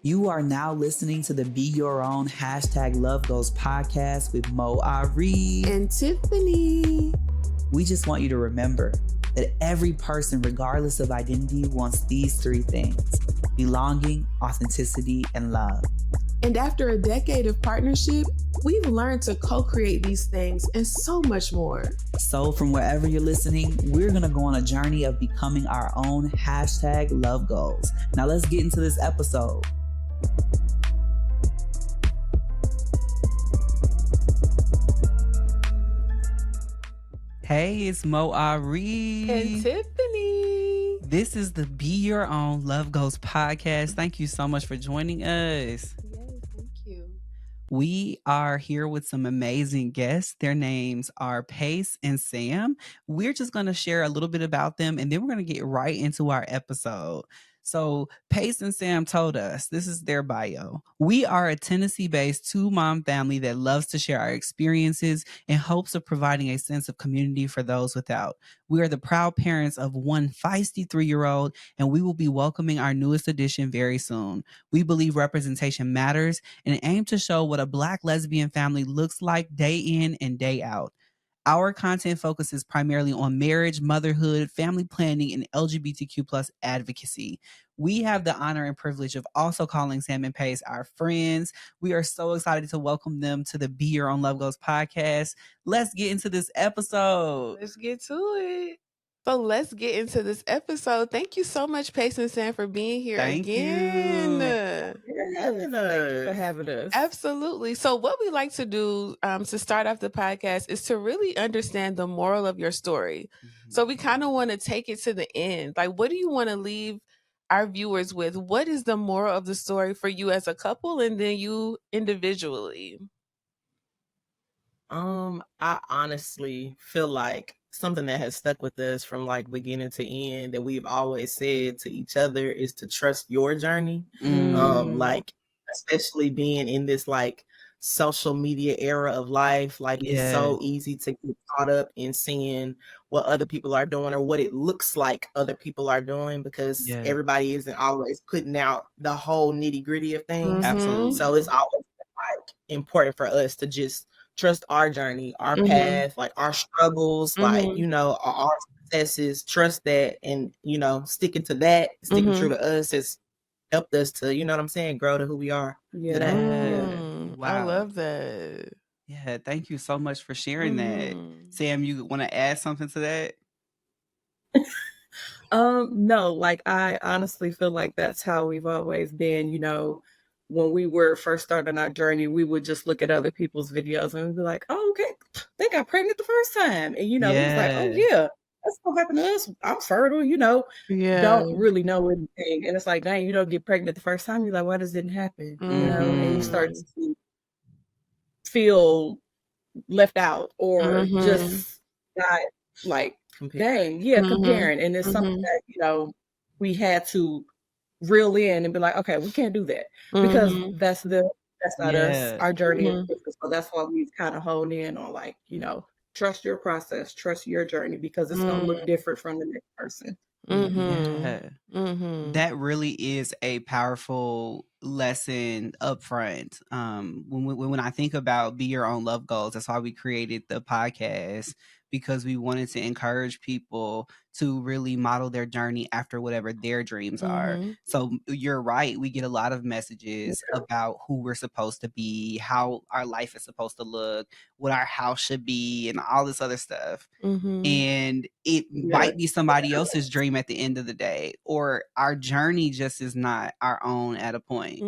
You are now listening to the Be Your Own #LoveGoalsPodcast with Moe Ari and Tiffany. We just want you to remember that every person, regardless of identity, wants these three things: belonging, authenticity, and love. And after a decade of partnership, we've learned to co-create these things and so much more. So from wherever you're listening, we're going to go on a journey of becoming our own #LoveGoals. Now let's get into this episode. Hey, it's Moe Ari and Tiffany. This is the Be Your Own Love Goals podcast. Thank you so much for joining us. Yes, thank you. We are here with some amazing guests. Their names are Pace and Sam. We're just going to share a little bit about them, and then we're going to get right into our episode. So Pace and Sam told us, this is their bio: we are a Tennessee-based two-mom family that loves to share our experiences in hopes of providing a sense of community for those without. We are the proud parents of one feisty 3-year-old, and we will be welcoming our newest addition very soon. We believe representation matters and aim to show what a Black lesbian family looks like day in and day out. Our content focuses primarily on marriage, motherhood, family planning, and LGBTQ plus advocacy. We have the honor and privilege of also calling Sam and Pace our friends. We are so excited to welcome them to the Be Your Own Love Goals podcast. Let's get into this episode. Let's get to it. So let's get into this episode. Thank you so much, Pace and Sam, for being here again. Thank you for having us. Absolutely. So what we like to do to start off the podcast is to really understand the moral of your story. Mm-hmm. So we kind of want to take it to the end. Like, what do you want to leave our viewers with? What is the moral of the story for you as a couple and then you individually? I honestly feel like something that has stuck with us from like beginning to end that we've always said to each other is to trust your journey. Like especially being in this like social media era of life, like it's so easy to get caught up in seeing what other people are doing or what it looks like other people are doing, because everybody isn't always putting out the whole nitty-gritty of things. Absolutely. So it's always like important for us to just trust our journey, our path, like our struggles, like, you know, our successes, trust that, and, you know, sticking to that, sticking true to us has helped us to, you know what I'm saying, grow to who we are today. Wow. I love that. Yeah, thank you so much for sharing that. Sam, you want to add something to that? No, like I honestly feel like that's how we've always been, you know. When we were first starting our journey, we would just look at other people's videos and we'd be like, oh, okay, they got pregnant the first time. And, you know, we was like, oh, yeah, that's what happened to us. I'm fertile, you know, don't really know anything. And it's like, dang, you don't get pregnant the first time. You're like, why does it happen? You know, and you start to feel left out or just not like, dang, comparing. And it's something that, you know, we had to reel in and be like, okay, we can't do that because that's not us, our journey is different. So that's why we've kind of honed in on like, you know, trust your process, trust your journey, because it's gonna look different from the next person. That really is a powerful lesson up front. When I think about Be Your Own Love Goals, that's why we created the podcast, because we wanted to encourage people to really model their journey after whatever their dreams are. So you're right. We get a lot of messages about who we're supposed to be, how our life is supposed to look, what our house should be, and all this other stuff. And it might be somebody else's dream at the end of the day, or our journey just is not our own at a point.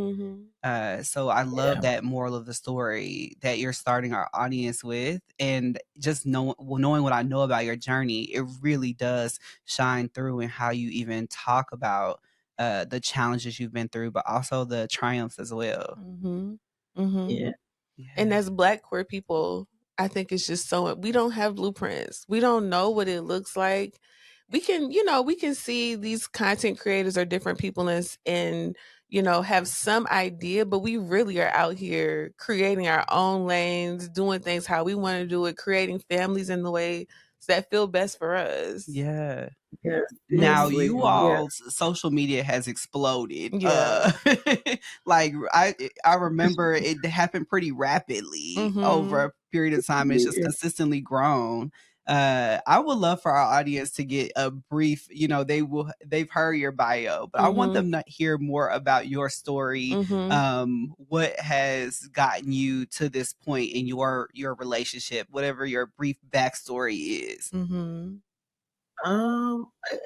So I love that moral of the story that you're starting our audience with, and just knowing what I know about your journey, it really does shine through in how you even talk about the challenges you've been through, but also the triumphs as well. And as Black queer people, I think it's just so, we don't have blueprints. We don't know what it looks like. We can, you know, we can see these content creators or different people and you know, have some idea, but we really are out here creating our own lanes, doing things how we want to do it, creating families in the way that feel best for us. Yeah. Yes, Now seriously. you Yeah. all's social media has exploded. Yeah. Like I remember it happened pretty rapidly over Mhm. a period of time. It's just Yeah. consistently grown. I would love for our audience to get a brief, they've heard your bio, but I want Mhm. them to hear more about your story. Mhm. What has gotten you to this point in your relationship, whatever your brief backstory is. Mhm.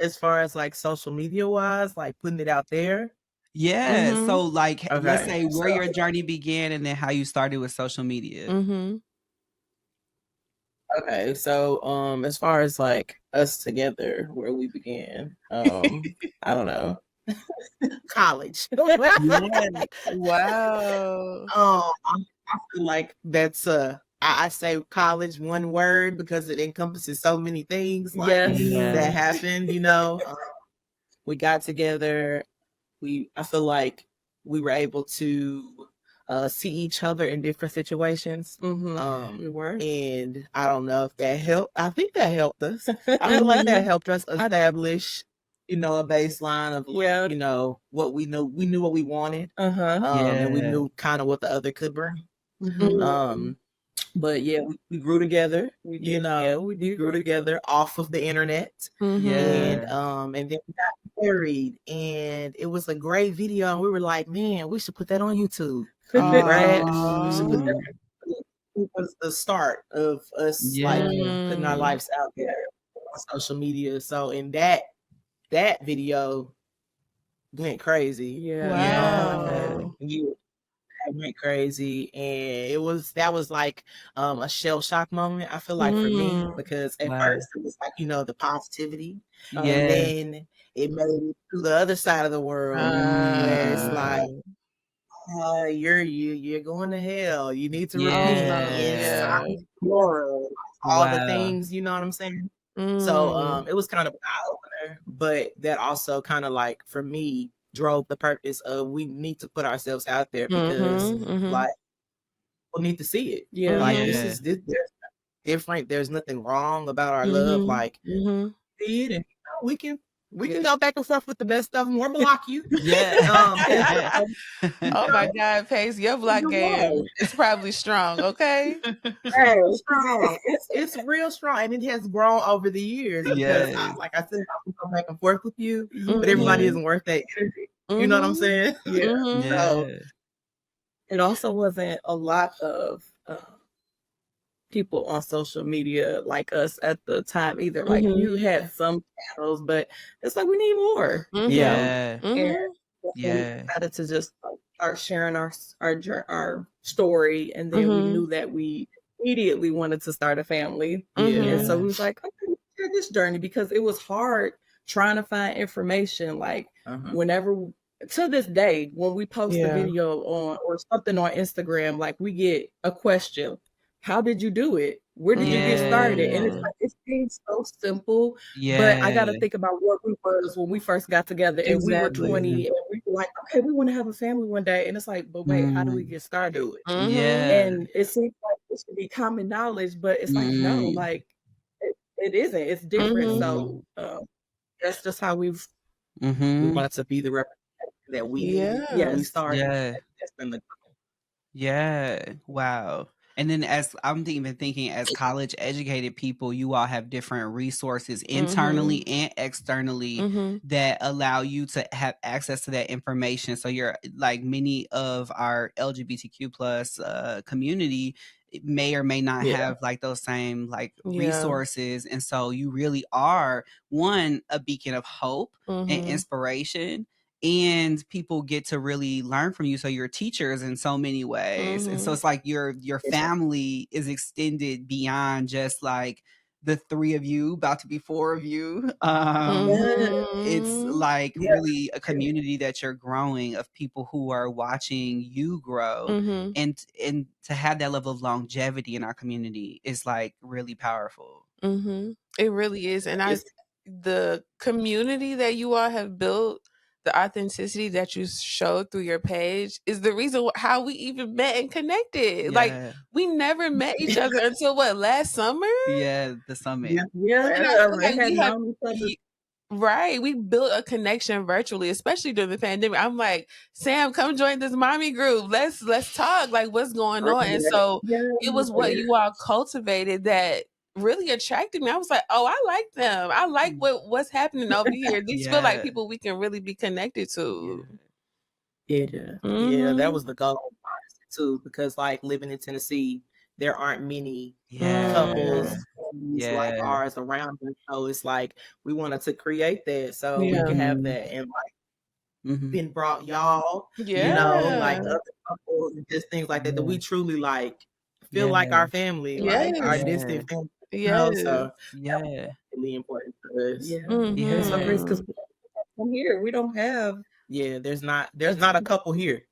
As far as like social media wise, like putting it out there. Yeah, Mhm. so, like, let's Okay. say where So your journey began and then how you started with social media. Mhm. okay, so as far as like us together, where we began, I don't know. College. Yeah. Wow. I feel like that's I say college one word because it encompasses so many things like Yes. Yeah. that happened, we got together. I feel like we were able to see each other in different situations. Mhm. We were. And I don't know if that helped. I think that helped us. I feel like that helped us establish, a baseline of what we knew. We knew what we wanted. And we Yeah. knew kind of what the other could bring. Mhm. But yeah, we grew together. We grew together off of the internet, Mhm. and Yeah. and then we got married, and it was a great video. And we were like, man, we should put that on YouTube, right? We should put that. Mm. It was the start of us like Yeah. putting our lives out there on social media. So in that video went crazy. Yeah. Wow. I went crazy, and that was like a shell shock moment. I feel like for me Mm. because at Wow. first it was like the positivity, and Yeah. then it made it to the other side of the world where it's Mm. like, Ah. you're going to hell. You need to Oh repent. no. It's Yeah. Yeah. time to grow. All the Wow. things, you know what I'm saying? So Mm. it was kind of an eye opener, but that also kind of like for me drove the purpose of we need to put ourselves out there because Mhm. Mhm. like people need to see it. Like Mhm. Yeah. there's different. There's nothing wrong about our love. Mhm. Like Mhm. see it, and we can go back and forth with the best of them or block you. Yeah. Oh my God, Pace, your block game is probably strong, okay? Hey, strong. It's real strong, and it has grown over the years because, Yes. like I said, I can go back and forth with you, but everybody Mhm. isn't worth that energy. You know what I'm Mhm. saying? Yeah. Mhm. So Yeah. it also wasn't a lot of people on social media like us at the time either. Like you Mhm. had some channels, but it's like we need more. Mhm. Yeah. And Mhm. that's when we Yeah. decided to just start sharing our story, and then we Mhm. knew that we immediately wanted to start a family. And so Mhm. we Yeah. was like, okay, let's share this journey because it was hard trying to find information. Like whenever to this day, when we post a Yeah. video on or something on Instagram, like we get a question. How did you do it? Where did you get started? And it's Mm. like it seems so simple, but I got to Yeah. think about what we was when we first got together, and we were Exactly. 20, and we were like, okay, we want to have a family one day, and it's like, but wait, how do we Mm. get started? Mhm. Yeah. And it seems like it should be common knowledge, but it's like, no, Mm. like it isn't. It's different. Mhm. Mhm. So that's just how we Mhm. wanted to be the representation that we needed when we Yes. started. Yeah. That's been the Yeah. Wow. And then as I'm even thinking as college educated people, you all have different resources internally Mhm. and externally Mhm. that allow you to have access to that information. So you're like many of our LGBTQ plus community may or may not yeah. have like those same like Yeah. resources. And so you really are one, a beacon of hope and Mhm. inspiration, and people get to really learn from you. So you're teachers in so many ways, and so Mhm. it's like your family is extended beyond just like the three of you about to be four of you. Yeah. It's Mhm. like Yeah. really a community that you're growing of people who are watching you grow, Mhm. and to have that level of longevity in our community is like really powerful. Mhm. It really is, and It's the community that you all have built, the authenticity that you showed through your page is the reason how we even met and connected. Like, Yeah. we never met each other until what, last summer? Yeah, the summit. Yeah, And I feel we like had we have known each other. right. We built a connection virtually, especially during the pandemic. I'm like, Sam, come join this mommy group. Let's talk. Like, what's going on? And so it was what you all cultivated that really attracted me. I was like, oh, I like them. I like what's happening over here. These feel like Yeah. people we can really be connected Yeah. to. Yeah, Mhm. that was the goal too, because like living in Tennessee, there aren't many Yeah. couples like Yeah. ours around us. So it's like we wanted to create that so we Yeah. can have that and like Mhm. been brought y'all, Yeah. like other couples and just things like that that we truly like feel Yeah. like our family, like our Yes. distant family. Yes. So Yeah. that's really important to us. Yeah. Yeah. It's so crazy because Mhm. from here we don't have. Yeah, there's not a couple here.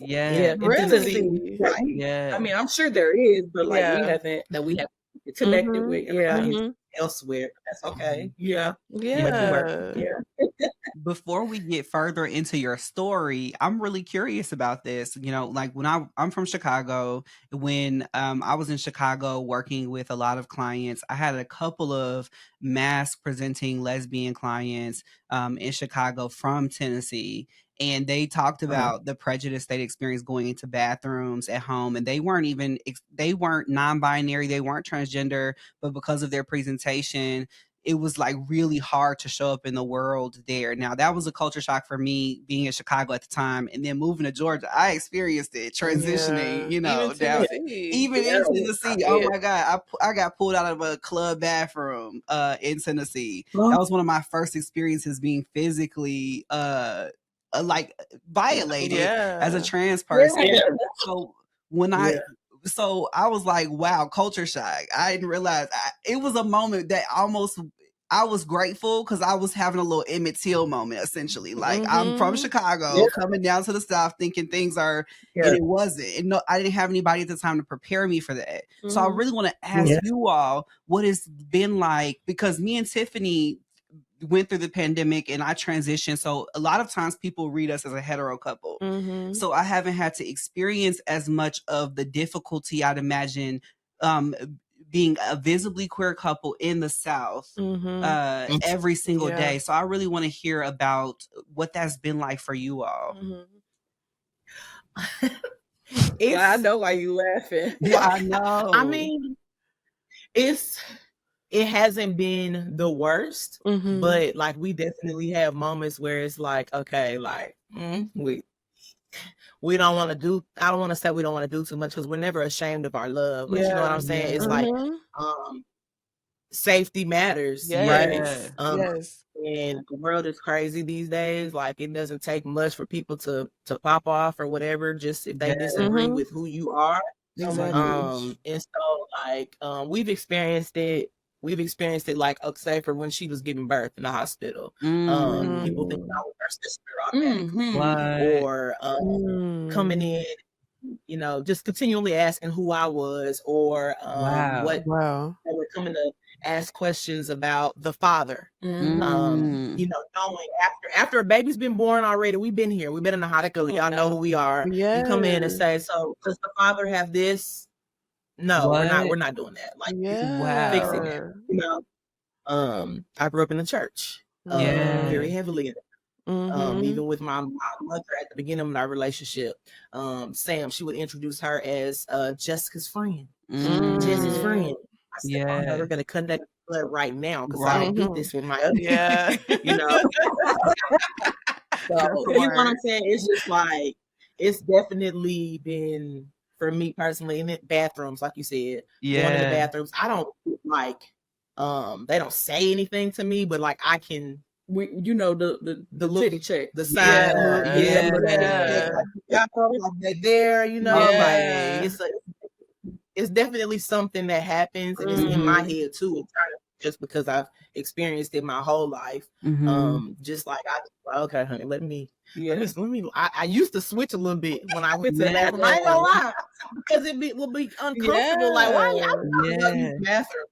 Yeah. Yeah, in Tennessee. Really? Like, Yeah. I mean, I'm sure there is, but like we Yeah. haven't That we have connected Mhm. with. everybody Yeah. Mhm. elsewhere. That's okay. Yeah. Make it work. Yeah. Yeah. Before we get further into your story, I'm really curious about this. You know, like when I'm from Chicago, when I was in Chicago working with a lot of clients, I had a couple of mask presenting lesbian clients in Chicago from Tennessee. And they talked about the prejudice they'd experienced going into bathrooms at home. And they weren't non-binary, they weren't transgender, but because of their presentation, it was like really hard to show up in the world there. Now that was a culture shock for me being in Chicago at the time, and then moving to Georgia, I experienced it transitioning. You know, Even down Tennessee. even in Tennessee. Oh Yeah. my God, I got pulled out of a club bathroom in Tennessee. Oh. That was one of my first experiences being physically like violated as a Yeah. trans person. Yeah. So when so I was like, wow, culture shock. I didn't realize it was a moment that I was grateful because I was having a little Emmett Till moment, essentially. Like, I'm from Mhm. Chicago, coming down to the South, thinking things are, and it wasn't. And no, I didn't have anybody at the time to prepare me for that. So I Mhm. really want to ask you all what it's been like, because me and Tiffany went through the pandemic and I transitioned. So a lot of times people read us as a hetero couple. Mhm. So I haven't had to experience as much of the difficulty I'd imagine being a visibly queer couple in the South Mhm. every single Yeah. day. So I really want to hear about what that's been like for you all. Mhm. I know why you laughing. Yeah, I know. I mean, it hasn't been the worst, Mhm. but like we definitely have moments where it's like, okay, like we don't want to do. I don't want to say we don't want to do too much because we're never ashamed of our love. But you know what I'm saying? It's like safety matters, Yes. right? Yes. And the world is crazy these days. Like it doesn't take much for people to pop off or whatever, just if they disagree with who you are. Exactly. And so like we've experienced it like say for when she was giving birth in the hospital. People think I was her sister automatically. Or coming in, you know, just continually asking who I was, or what they were coming to ask questions about the father. You know, knowing after a baby's been born already, we've been here, we've been in the hospital, y'all know who we are. You come in and say, so does the father have this? No, we're not doing that. Like fix it now. You know, I grew up in the church, very heavily in it. Even with my mother at the beginning of our relationship, Sam, she would introduce her as Jessica's friend. Jessica's friend. I said, oh, no, we're gonna connect blood right now because I don't get this with my other you know. So you know what I'm saying? It's just like it's definitely been for me personally in the bathrooms, like you said, going in the bathrooms. I don't like they don't say anything to me, but like I can You know the titty check, the side look, like there, you know, like it's definitely something that happens and it's in my head too. It's kind of just because I've experienced it my whole life. Just like okay, honey, let me. I used to switch a little bit when I went to the bathroom. I ain't gonna lie, because will be uncomfortable. Like, why y'all use the bathroom?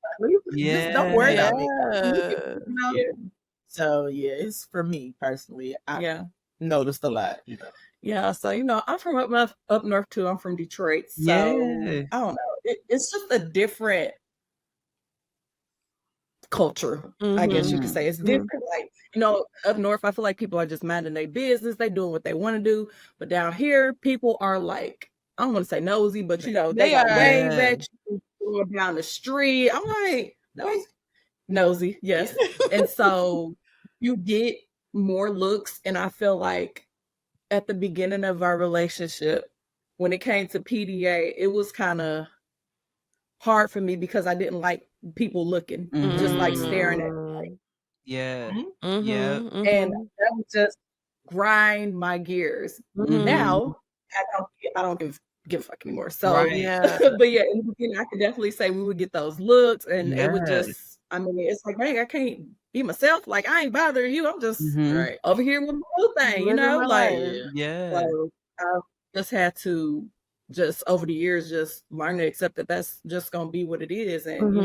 Just don't worry about me. You know? So yeah, it's for me personally. noticed a lot. Yeah, so I'm from up north too. I'm from Detroit, so Yeah. I don't know. It's just a different culture, I guess you could say. It's different. Like, up north, I feel like people are just minding their business. They doing what they want to do. But down here, people are like, I don't want to say nosy, but they gonna wave at you going down the street. I'm like, nosy, yes. And so you get more looks, and I feel like at the beginning of our relationship, when it came to PDA, it was kind of hard for me because I didn't like people looking, just like staring at me. Like, Yeah. Yeah. and that would just grind my gears. Now I don't give a fuck anymore. So Right. Yeah. but yeah, in the beginning, I could definitely say we would get those looks, and it would Yeah. just, I mean, it's like, dang, I can't be myself. Like, I ain't bothering you. I'm just Mhm. over here with my little thing, Living my like. life. Yeah. So I've just had to just over the years just learn to accept that that's just gonna be what it is, and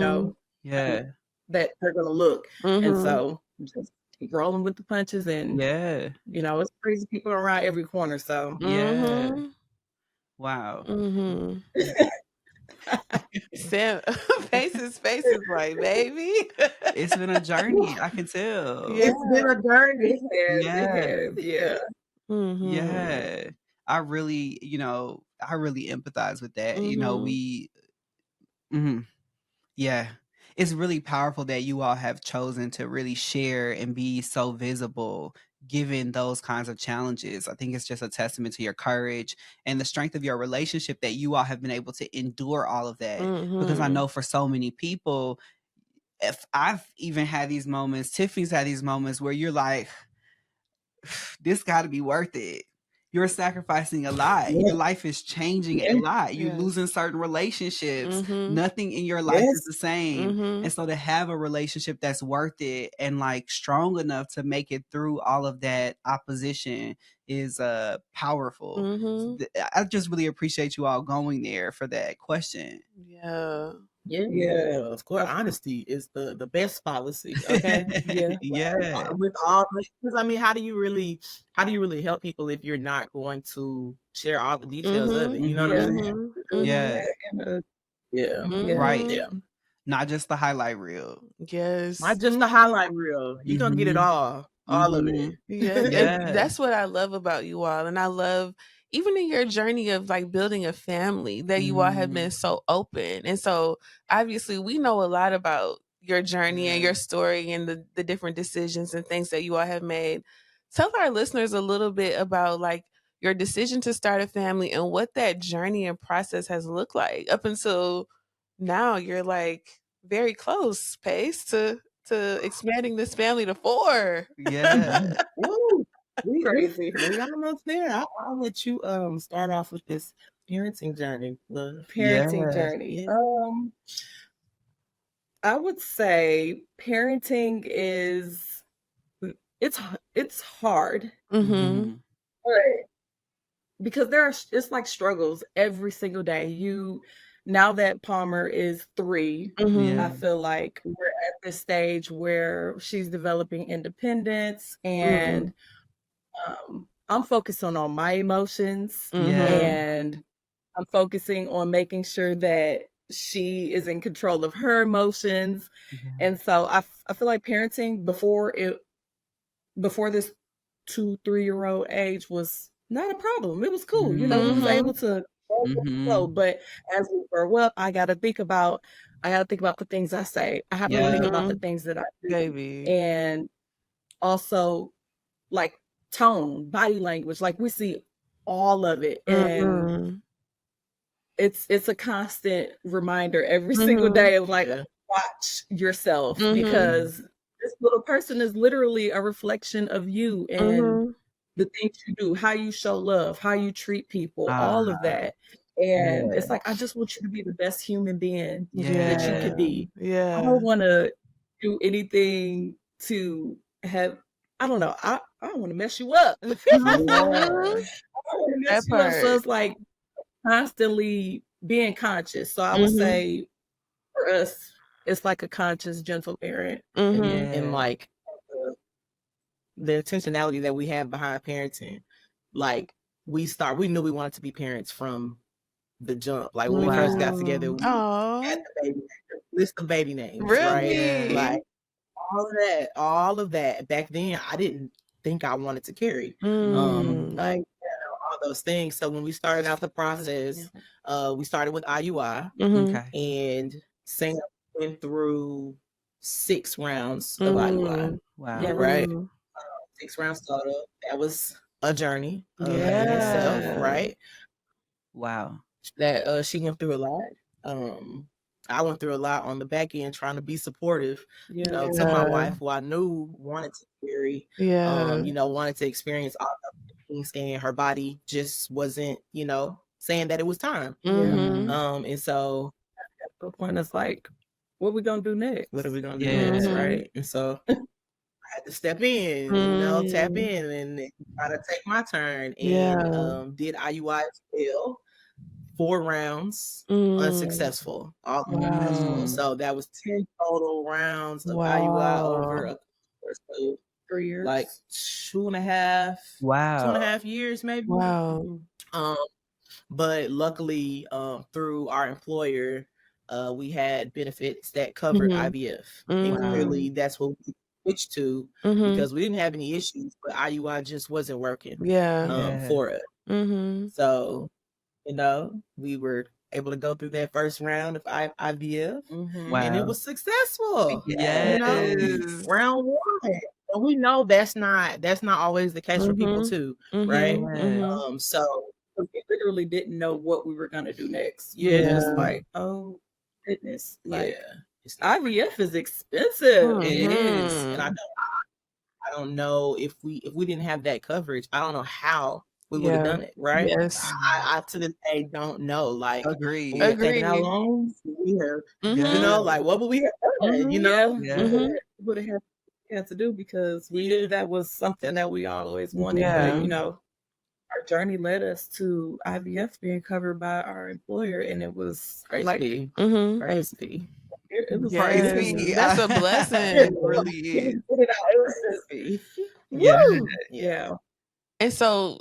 Yeah. that they're gonna look, and so just keep rolling with the punches, and Yeah. it's crazy people around every corner. So Yeah. Wow. Sam, faces, like, baby. It's been a journey, I can tell. Yeah. it's been a journey. Yeah. Yeah. Yeah. I really empathize with that. Yeah. It's really powerful that you all have chosen to really share and be so visible given those kinds of challenges. I think it's just a testament to your courage and the strength of your relationship that you all have been able to endure all of that. Because I know for so many people, if I've even had these moments, Tiffany's had these moments where you're like, this got to be worth it. You're sacrificing a lot. Yeah. Your life is changing a lot. You're Yes. losing certain relationships. Mhm. Nothing in your life is Yes. the same. And so to have a relationship that's worth it and like strong enough to make it through all of that opposition is powerful. So I just really appreciate you all going there for that question. Yeah. Yeah. Of course, honesty is the best policy. Okay. Yeah. With all, because I mean, how do you really help people if you're not going to share all the details of it? You know what I'm saying? Yeah. Right. Yeah. Not just the highlight reel. Yes. Not just the highlight reel. You're gonna get it all of it. Yes. Yeah. And that's what I love about you all. And I love even in your journey of like building a family that you all have been so open. And so obviously we know a lot about your journey and your story and the different decisions and things that you all have made. Tell our listeners a little bit about like your decision to start a family and what that journey and process has looked like up until now. You're like very close, Pace, to expanding this family to 4. Yeah. Woo! Crazy. We almost there. I'll let you start off with this parenting journey. The Parenting journey. I would say parenting is it's hard. But because it's like struggles every single day. Now that Palmer is 3, I feel like we're at this stage where she's developing independence, and I'm focusing on my emotions, and I'm focusing on making sure that she is in control of her emotions. And so I feel like parenting before this 2-3-year-old age was not a problem. It was cool. We was able to go with the flow. But as we grow up, I gotta think about the things I say. I have to think about the things that I do. Baby. And also like tone, body language, like we see all of it. And it's a constant reminder every single day of like, watch yourself, because this little person is literally a reflection of you and the things you do, how you show love, how you treat people, all of that. And it's like, I just want you to be the best human being that you could be. I don't want to do anything to have, I don't know, I don't want to mess you up. I don't want to mess you up. So it's like constantly being conscious. So I would say for us, it's like a conscious, gentle parent, and like intentionality that we have behind parenting. Like we knew we wanted to be parents from the jump. Like when we first got together, we had the list of baby names, really? Right? Like all of that. Back then, I didn't think I wanted to carry, like all those things. So when we started out the process, we started with IUI, and Sam went through 6 rounds of IUI. Wow. Right? 6 rounds total. That was a journey in itself, right? Wow. That she went through a lot. I went through a lot on the back end trying to be supportive, to my wife, who I knew wanted to carry, wanted to experience all the things, and her body just wasn't, saying that it was time. And so the point is like, what are we gonna do next? What are we gonna do next, right? And so I had to step in, tap in and try to take my turn, and did IUI as well. 4 rounds, unsuccessful, all unsuccessful. So that was 10 total rounds of IUI over a course of 3 years, like 2.5, 2.5 years, maybe. Wow. But luckily, through our employer, we had benefits that covered IVF, and clearly that's what we switched to because we didn't have any issues, but IUI just wasn't working for us. So we were able to go through that first round of IVF, and it was successful. Round 1, and we know that's not always the case for people too, right? So we literally didn't know what we were gonna do next. Just like, oh goodness, like IVF is expensive. It is, and I don't know if we didn't have that coverage, I don't know how we would have done it, right? Yes. I to this day don't know. Like, Agreed. How long? Like what would we have done? Would have had to do because we knew that was something that we always wanted. But, our journey led us to IVF being covered by our employer, and it was crazy. Crazy. It was crazy. That's a blessing. It really is. It was yeah. And so,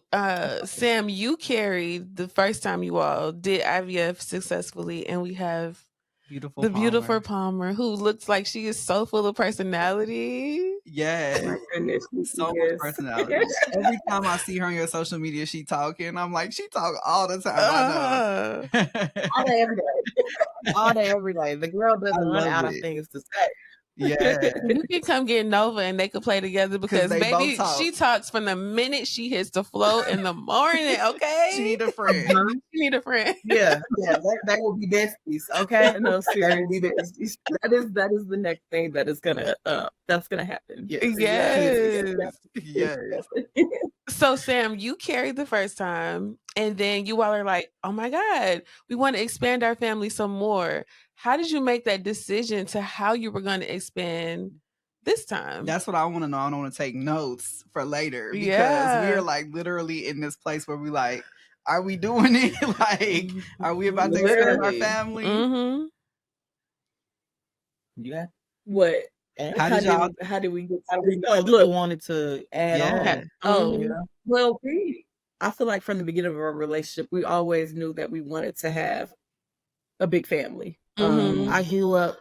Sam, you carried the first time you all did IVF successfully, and we have beautiful Palmer, who looks like she is so full of personality. Yeah, so much personality. Every time I see her on your social media, she talking. I'm like, she talk all the time. I know. All day, every day. All day, every day. The girl doesn't run out of things to say. Yeah, you can come get Nova and they could play together because baby, she talks from the minute she hits the flow in the morning. Okay, she need a friend. She need a friend. Yeah, that will be besties. Okay, no, seriously, besties. That is the next thing that's gonna happen. Yes. So Sam, you carried the first time, and then you all are like, "Oh my God, we want to expand our family some more." How did you make that decision to how you were going to expand this time? That's what I want to know. I don't want to take notes for later because we're like literally in this place where we like, are we doing it? Like, are we about to expand our family? Yeah. What? How did we get? Look, wanted to add on. Well, I feel like from the beginning of our relationship, we always knew that we wanted to have a big family. I grew up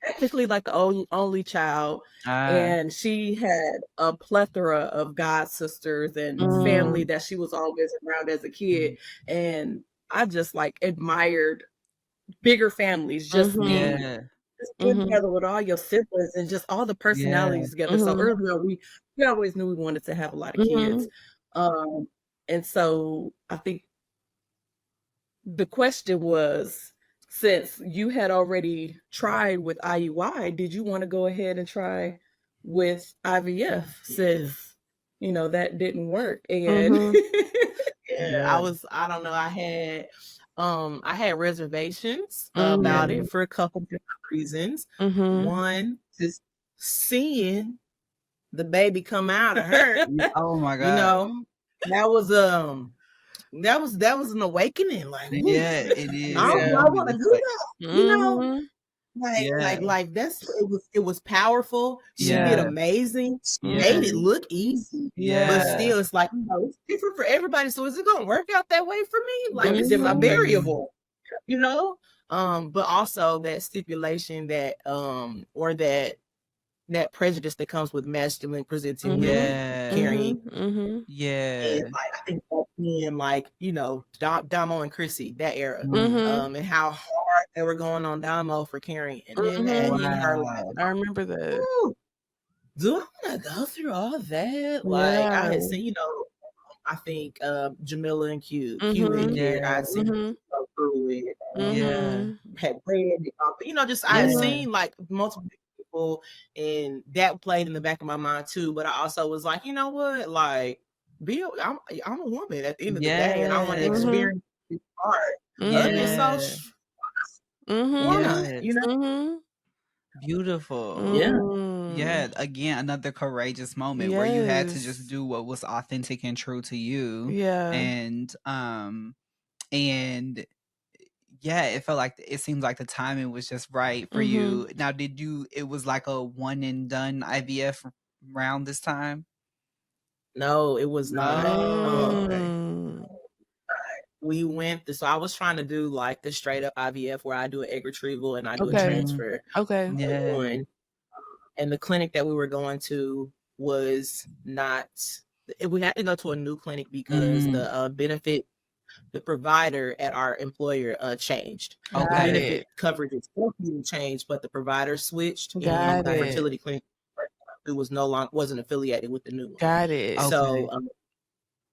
technically like the only child, and she had a plethora of god sisters and family that she was always around as a kid, and I just like admired bigger families, just being together with all your siblings and just all the personalities together. So early on, we always knew we wanted to have a lot of kids, and so I think the question was, since you had already tried with IUI, did you want to go ahead and try with IVF? Since that didn't work, and I don't know. I had reservations about it for a couple different reasons. One, just seeing the baby come out of her. Oh my God! That was an awakening. Like, it is. I want to do that. Like it was powerful. She did amazing. She made it look easy. But still it's like, it's different for everybody. So is it gonna work out that way for me? Like it's a variable, but also that stipulation that or that prejudice that comes with masculine presenting women carrying. And like I think being like, Damo and Chrissy, that era. And how hard they were going on Damo for carrying. And then Maddie and her, like, I remember that. Do I want to go through all that? Like I had seen, I think Jamila and Q and Kid, I had seen them go through it. Had Brandy, I had seen like multiple people, and that played in the back of my mind too. But I also was like, you know what, like, I'm a woman at the end of the day, and I want to experience this part. Beautiful. Yeah. Again, another courageous moment where you had to just do what was authentic and true to you. And it felt like it seems like the timing was just right for you. Now, it was like a one and done IVF round this time? No, it was not. We went, so I was trying to do like the straight up IVF where I do an egg retrieval and I do a transfer. And the clinic that we were going to was not, we had to go to a new clinic because the benefit, the provider at our employer changed. The benefit coverage itself didn't change, but the provider switched, and the fertility clinic who wasn't affiliated with the new one. So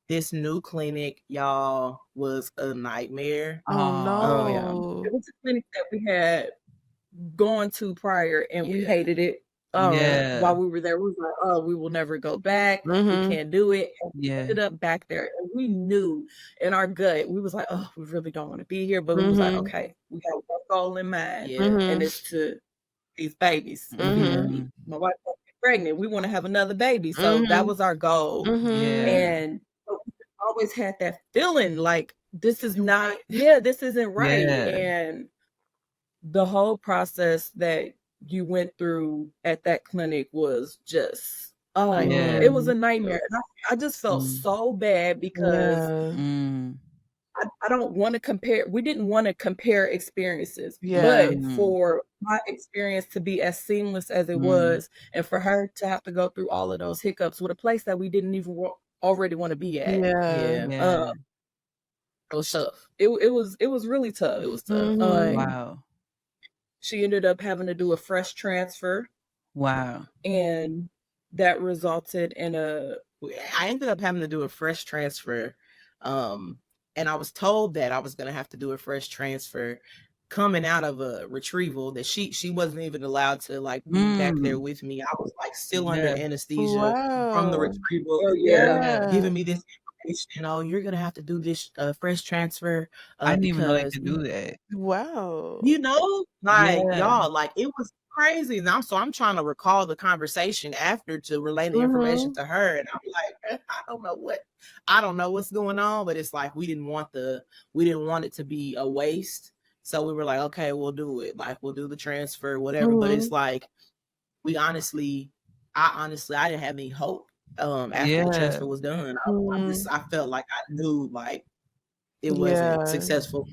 this new clinic, y'all, was a nightmare. Oh no. It was a clinic that we had gone to prior, and we hated it. While we were there, we was like, oh, we will never go back. We can't do it. And we ended up back there, and we knew in our gut, we was like, oh, we really don't want to be here. But we was like, okay, we got one goal in mind, and it's to these babies. My wife got pregnant. We want to have another baby. So that was our goal. And we always had that feeling like this isn't right. And the whole process that you went through at that clinic was just it was a nightmare. And I just felt so bad because I don't want to compare. We didn't want to compare experiences, but for my experience to be as seamless as it was, and for her to have to go through all of those hiccups with a place that we didn't even already want to be at, it was tough. It was really tough. It was tough. Wow. She ended up having to do a fresh transfer. Wow. And that resulted in I ended up having to do a fresh transfer. And I was told that I was going to have to do a fresh transfer coming out of a retrieval, that she wasn't even allowed to like be back there with me. I was like still under anesthesia from the retrieval. Giving me this information, you're going to have to do this fresh transfer. I didn't even know they could do that. Wow. Y'all, like it was crazy. Now, so I'm trying to recall the conversation after to relay the information to her, and I'm like, I don't know what's going on, but it's like we didn't want it to be a waste, so we were like, okay, we'll do it. Like we'll do the transfer, whatever. But it's like I honestly didn't have any hope after the transfer was done. I felt like I knew like it wasn't successful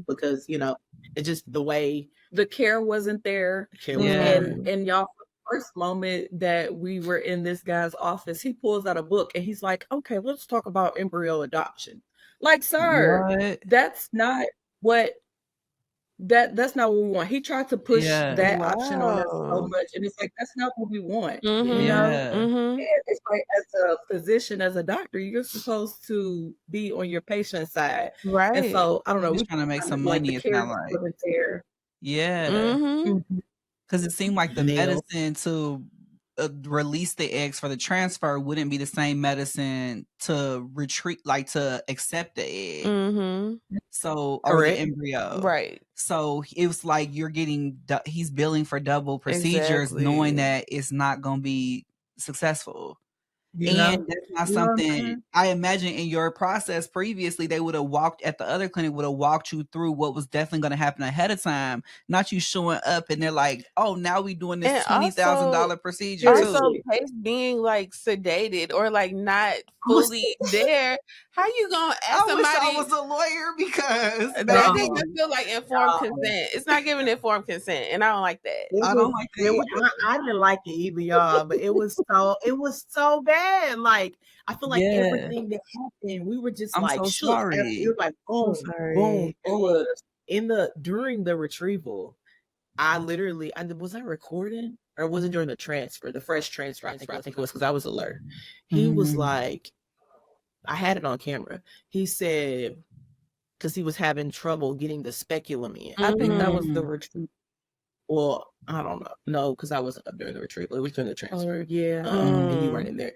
because it's just the way the care wasn't there. And y'all, first moment that we were in this guy's office, he pulls out a book and he's like, okay, let's talk about embryo adoption. Like, sir, that's not what that's not what we want. He tried to push that option on us so much, and it's like that's not what we want. And it's like, as a physician, as a doctor, you're supposed to be on your patient's side, right? And so I don't know, we're trying to make some money. It's not like because it seemed like the medicine to release the eggs for the transfer wouldn't be the same medicine to to accept the egg. So, or the embryo. Right. So it was like he's billing for double procedures, knowing that it's not going to be successful. You And know? that's not You know what I'm something saying? I imagine in your process previously, they would have walked at the other clinic, would have walked you through what was definitely going to happen ahead of time, not you showing up and they're like, oh, now we doing this And $20,000 procedure also too. Seriously. Pace being like sedated or like not I'm a fully there. How you gonna ask I wish I somebody? was a lawyer because That No, doesn't feel like informed no. consent. It's not giving informed consent, and I don't like that. I don't like that either. I didn't like it either, y'all, but it was so bad. Like I feel like Yeah. everything that happened, we were just I'm like so shook. It sorry. was like boom, boom. It was during the retrieval. I was I recording or was it during the transfer, the fresh transfer? I think it was because I was alert. He was like, I had it on camera. He said, because he was having trouble getting the speculum in. I think that was the retreat. Well, I don't know. No, because I wasn't up during the retrieval. It was during the transfer. Oh, yeah. And you weren't in there.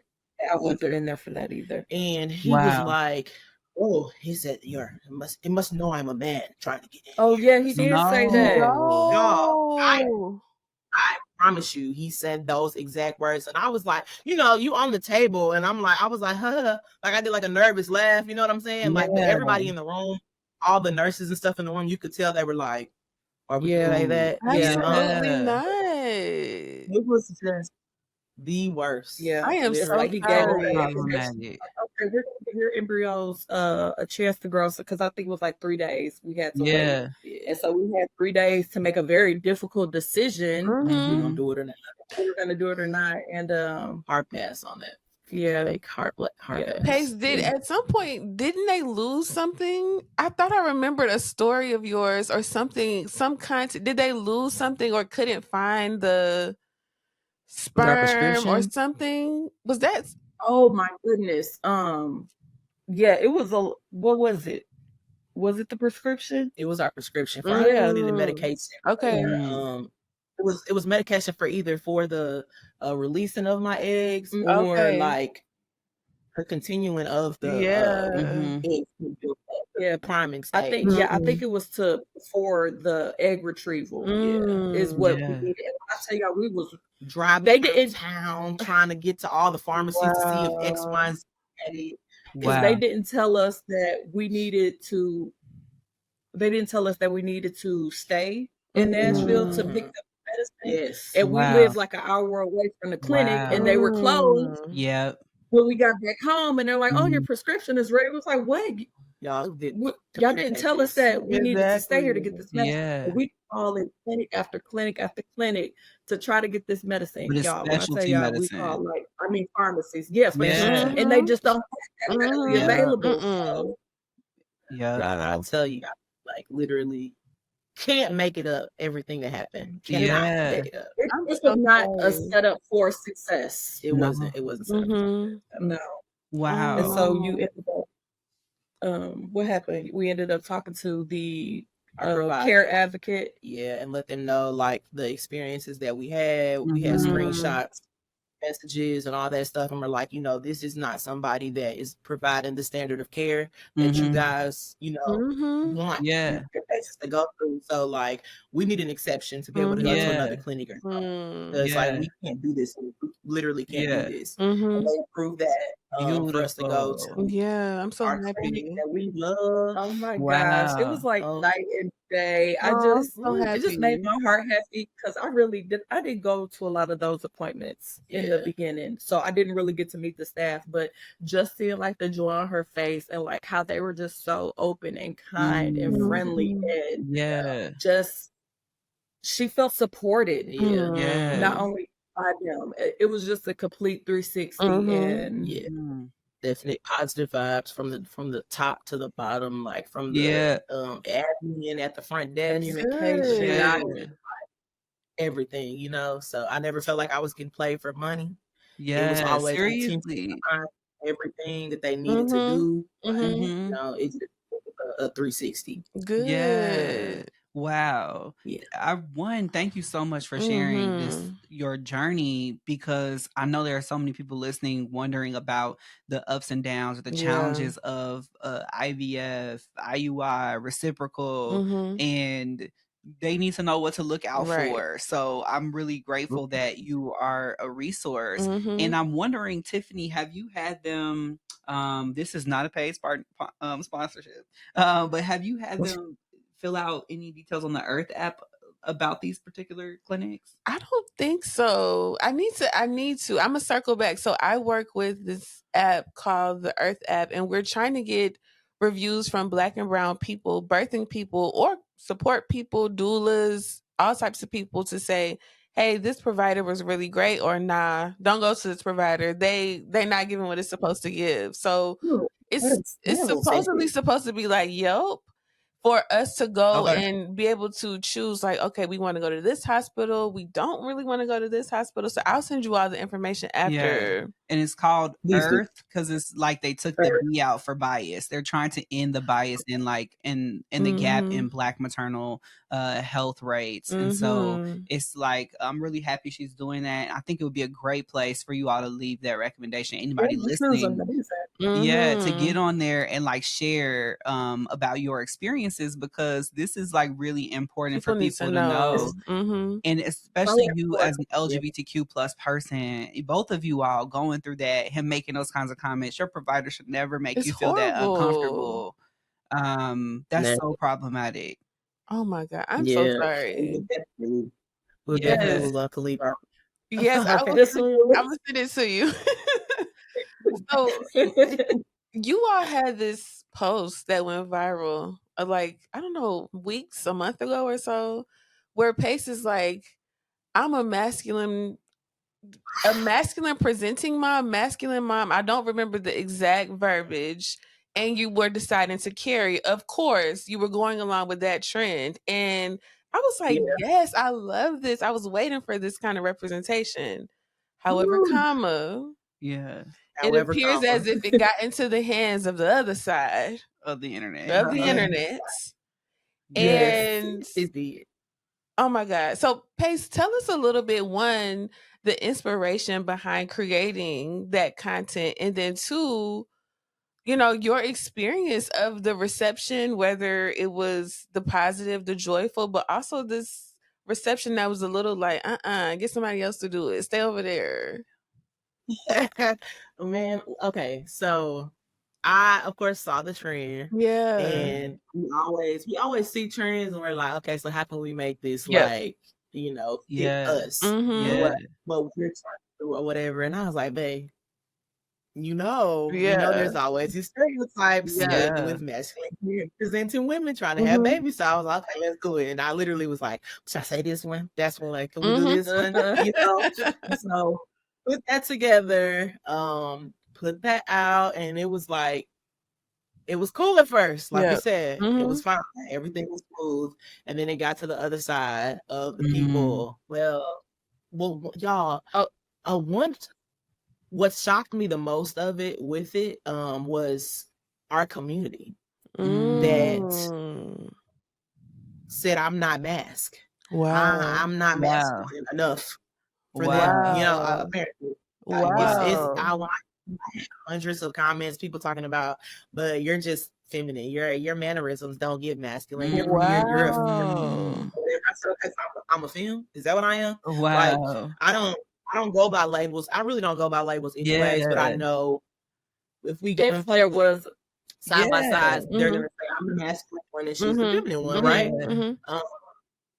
I wasn't in there for that either. And he was like, oh, he said, it must know I'm a man trying to get in. Oh, yeah, he did say that. Y'all, I promise you, he said those exact words. And I was like, you on the table. And I was like, huh. Like I did like a nervous laugh. You know what I'm saying? Yeah. Like everybody in the room, all the nurses and stuff in the room, you could tell they were like, are we gonna say that? Absolutely not. It was just the worst. Yeah. I am so Like he gave sorry. problematic. Okay, we're gonna give your embryos a chance to grow, because I think it was like 3 days we had to Yeah. wait. And so we had 3 days to make a very difficult decision. We're gonna do it or not. We were gonna do it or not. And hard pass on that. yeah, Like hard pass. Pace did at some point, didn't they lose something? I thought I remembered a story of yours or something, some content. Did they lose something or couldn't find the sperm or something? Was that? Oh my goodness. Yeah, it was what was it? Was it the prescription? It was our prescription for I needed medication. Okay. It was medication for either for the releasing of my eggs or like the continuing of the egg priming stage. I think it was for the egg retrieval. Is what we needed. And I tell y'all, we was driving. They didn't town trying to get to all the pharmacies to see if X, Y, and Z had it. Because they didn't tell us that we needed to. They didn't tell us that we needed to stay in Nashville to pick up medicine. Yes, and we lived like an hour away from the clinic, and they were closed. Yeah. When we got back home, and they're like, "Oh, your prescription is ready." It was like, "What? Y'all didn't tell us that we needed to stay here to get this medicine." Yeah. We call it clinic after clinic after clinic to try to get this medicine. But it's Y'all, when I tell specialty y'all, medicine. we call pharmacies. Yes, Yeah. and they just don't have that readily available. So. Yeah. I'll tell you, like literally can't make it up. Everything that happened, cannot make it up. This was not a setup for success. It wasn't. It wasn't. Set up. No. Wow. And so you ended up. What happened? We ended up talking to the care advocate. Yeah, and let them know like the experiences that we had. We had screenshots, messages, and all that stuff, and we're like, this is not somebody that is providing the standard of care that you guys, want your patients to go through. So like, we need an exception to be able to go to another clinic or something. Because like we can't do this. We literally can't do this. And they approved that for us to go to. Yeah, I'm so our happy clinic that we love. Oh my gosh, it was like night and day. It just made my heart happy because I didn't go to a lot of those appointments in the beginning, so I didn't really get to meet the staff. But just seeing like the joy on her face and like how they were just so open and kind and friendly, and just she felt supported. Not only by them, it was just a complete 360, and definite positive vibes from the top to the bottom, like from the admin at the front desk, communication, everything, So I never felt like I was getting played for money. It was always seriously everything that they needed to do. It's a 360. Good. Yeah. Wow. Thank you so much for sharing your journey, because I know there are so many people listening wondering about the ups and downs or the challenges of IVF, IUI, reciprocal, and they need to know what to look out Right. for. So I'm really grateful that you are a resource. And I'm wondering, Tiffany, have you had them? This is not a paid sponsorship, but have you had them fill out any details on the Earth app about these particular clinics? I don't think so. I need to. I'm gonna circle back. So I work with this app called the Earth app, and we're trying to get reviews from Black and brown people, birthing people, or support people, doulas, all types of people to say, hey, this provider was really great, or nah, don't go to this provider. They're not giving what it's supposed to give. So it's supposedly supposed to be like Yelp for us to go and be able to choose, like, okay, we want to go to this hospital. We don't really want to go to this hospital. So I'll send you all the information after. Yeah. And it's called Earth because it's like they took the B out for bias. They're trying to end the bias in the gap in Black maternal health rates. And so it's like, I'm really happy she's doing that. I think it would be a great place for you all to leave that recommendation. Anybody listening, to get on there and like share about your experiences, because this is like really important for people to know. And especially you as an LGBTQ plus person, both of you all going through that, him making those kinds of comments, your provider should never make you feel that uncomfortable. That's so problematic. Oh my God, I'm so sorry. We'll definitely love to leave our. Yes, I'm gonna send it to you. So you all had this post that went viral, like, I don't know, a month ago or so, where Pace is like, I'm a masculine presenting mom, masculine mom. I don't remember the exact verbiage. And you were deciding to carry. Of course, you were going along with that trend. And I was like, yes, I love this. I was waiting for this kind of representation. However, it appears as if it got into the hands of the other side of the internet. And oh my God. So Pace, tell us a little bit, one, the inspiration behind creating that content, and then two, your experience of the reception, whether it was the positive, the joyful, but also this reception that was a little like, get somebody else to do it. Stay over there. Man, okay. So I of course saw the trend. Yeah. And we always see trends and we're like, okay, so how can we make this like, fit us? What we're trying to do or whatever. And I was like, babe, there's always these stereotypes with masculine presenting women trying to have babies. So I was like, okay, let's do it. And I literally was like, should I say this one? That's one, like, can we do this one? So put that together, put that out, and it was like, it was cool at first. Like you said, it was fine. Everything was smooth. And then it got to the other side of the people. Well, y'all, what shocked me the most with it was our community that said, I'm not masked. Wow. I'm not masculine enough for them. Apparently. I had hundreds of comments, people talking about, but you're just feminine. Your mannerisms don't give masculine. You're a femme. I'm a femme. Is that what I am? Wow. Like, I don't go by labels. I really don't go by labels anyways, but I know if there was side by side, they're gonna say I'm the masculine one and she's the feminine one, right?